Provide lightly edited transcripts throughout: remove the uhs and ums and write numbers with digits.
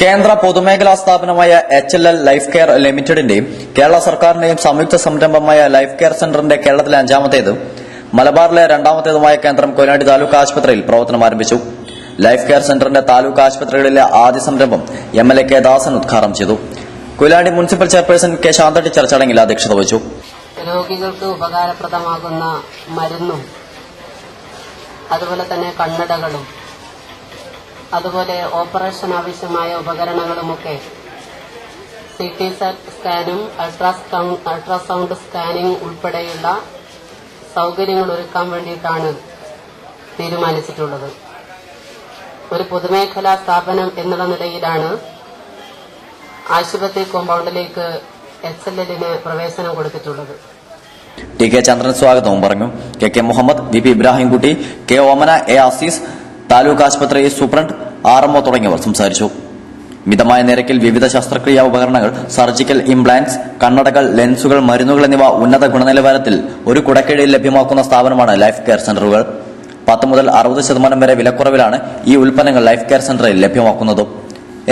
കേന്ദ്ര പൊതുമേഖലാ സ്ഥാപനമായ HLL ലൈഫ് കെയർ ലിമിറ്റഡിന്റെയും കേരള സർക്കാരിന്റെയും സംയുക്ത സംരംഭമായ ലൈഫ് കെയർ സെന്ററിന്റെ കേരളത്തിലെ 5ാമത്തേതും മലബാറിലെ 2ാമത്തേതുമായ കേന്ദ്രം കൊയിലാണ്ടി താലൂക്ക് ആശുപത്രിയിൽ പ്രവർത്തനം ആരംഭിച്ചു. ലൈഫ് കെയർ സെന്ററിന്റെ താലൂക്ക് ആശുപത്രികളിലെ ആദ്യ സംരംഭം MLA കെ ദാസൻ ഉദ്ഘാടനം ചെയ്തു. Koyilandy municipal chairperson K Shantha teacher ചടങ്ങിൽ അധ്യക്ഷത വഹിച്ചു. രോഗികൾക്ക് ഉപകാരപ്രദമാകുന്ന മരുന്നും അതുപോലെ തന്നെ കണ്ണടകളും അതുപോലെ ഓപ്പറേഷൻ ആവശ്യമായ ഉപകരണങ്ങളുമൊക്കെ CT സ്കാനും അൾട്രാസൗണ്ട് സ്കാനിംഗ് ഉൾപ്പെടെയുള്ള സൗകര്യങ്ങൾ ഒരുക്കാൻ വേണ്ടിയിട്ടാണ് തീരുമാനിച്ചിട്ടുള്ളത്. ഒരു പൊതുമേഖലാ സ്ഥാപനം എന്നുള്ള നിലയിലാണ് ആശുപത്രി കോമ്പൗണ്ടിലേക്ക് HLLന് പ്രവേശനം കൊടുത്തിട്ടുള്ളത്. ടി.കെ. ചന്ദ്രൻ സ്വാഗതവും പറഞ്ഞു. K Muhammad, VP Ibrahimkutty, K Omana, A Azeez, taluk ആശുപത്രി സൂപ്രണ്ട് RMO തുടങ്ങിയവർ സംസാരിച്ചു. മിതമായ നിരക്കിൽ വിവിധ ശസ്ത്രക്രിയാ ഉപകരണങ്ങൾ, സർജിക്കൽ ഇംപ്ലാന്റ്സ്, കണ്ണടകൾ, ലെൻസുകൾ, മരുന്നുകൾ എന്നിവ ഉന്നത ഗുണനിലവാരത്തിൽ ഒരു കുടക്കീഴിൽ ലഭ്യമാക്കുന്ന സ്ഥാപനമാണ് ലൈഫ് കെയർ സെന്ററുകൾ. 10 മുതൽ 60% വരെ വിലക്കുറവിലാണ് ഈ ഉൽപ്പന്നങ്ങൾ ലൈഫ് കെയർ സെന്ററിൽ ലഭ്യമാക്കുന്നത്.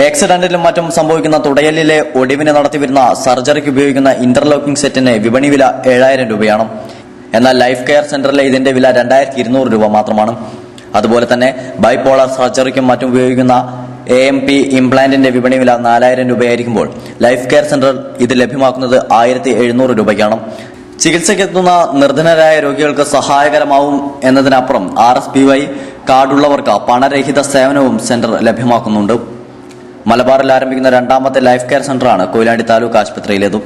ആക്സിഡന്റിലും മറ്റും സംഭവിക്കുന്ന തുടയലിലെ ഒടിവിന് നടത്തിവരുന്ന സർജറിക്ക് ഉപയോഗിക്കുന്ന ഇന്റർലോക്കിംഗ് സെറ്റിന് വിപണി വില 7000 രൂപയാണ്. എന്നാൽ ലൈഫ് കെയർ സെന്ററിലെ ഇതിന്റെ വില 2200 രൂപ മാത്രമാണ്. അതുപോലെ തന്നെ ബൈപോളർ സർജറിക്കും മറ്റും ഉപയോഗിക്കുന്ന AMP ഇംപ്ലാന്റിന്റെ വിപണി വില 4000 രൂപയായിരിക്കുമ്പോൾ ലൈഫ് കെയർ സെന്ററിൽ ഇത് ലഭ്യമാക്കുന്നത് 1700 രൂപയ്ക്കാണ്. ചികിത്സയ്ക്കെത്തുന്ന നിർധനരായ രോഗികൾക്ക് സഹായകരമാവും എന്നതിനപ്പുറം RSPY കാർഡുള്ളവർക്ക് പണരഹിത സേവനവും സെന്റർ ലഭ്യമാക്കുന്നുണ്ട്. മലബാറിൽ ആരംഭിക്കുന്ന 2ാമത്തെ ലൈഫ് കെയർ സെന്ററാണ് കൊയിലാണ്ടി താലൂക്ക് ആശുപത്രിയിലേതും.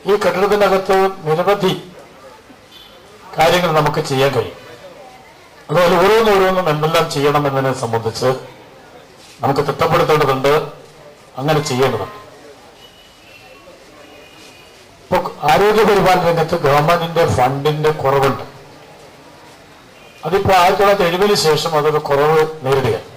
ഈ കെട്ടിടത്തിനകത്ത് നിരവധി കാര്യങ്ങൾ നമുക്ക് ചെയ്യാൻ കഴിയും. അതുപോലെ ഓരോന്നോരോന്നും എന്തെല്ലാം ചെയ്യണം എന്നതിനെ സംബന്ധിച്ച് നമുക്ക് തിട്ടപ്പെടുത്തേണ്ടതുണ്ട്, അങ്ങനെ ചെയ്യേണ്ടതുണ്ട്. ഇപ്പോൾ ആരോഗ്യ പരിപാലന രംഗത്ത് ഗവൺമെന്റിന്റെ ഫണ്ടിന്റെ കുറവുണ്ട്. അതിപ്പോ 1970 ശേഷം അതൊരു കുറവ് നേരിടുകയാണ്.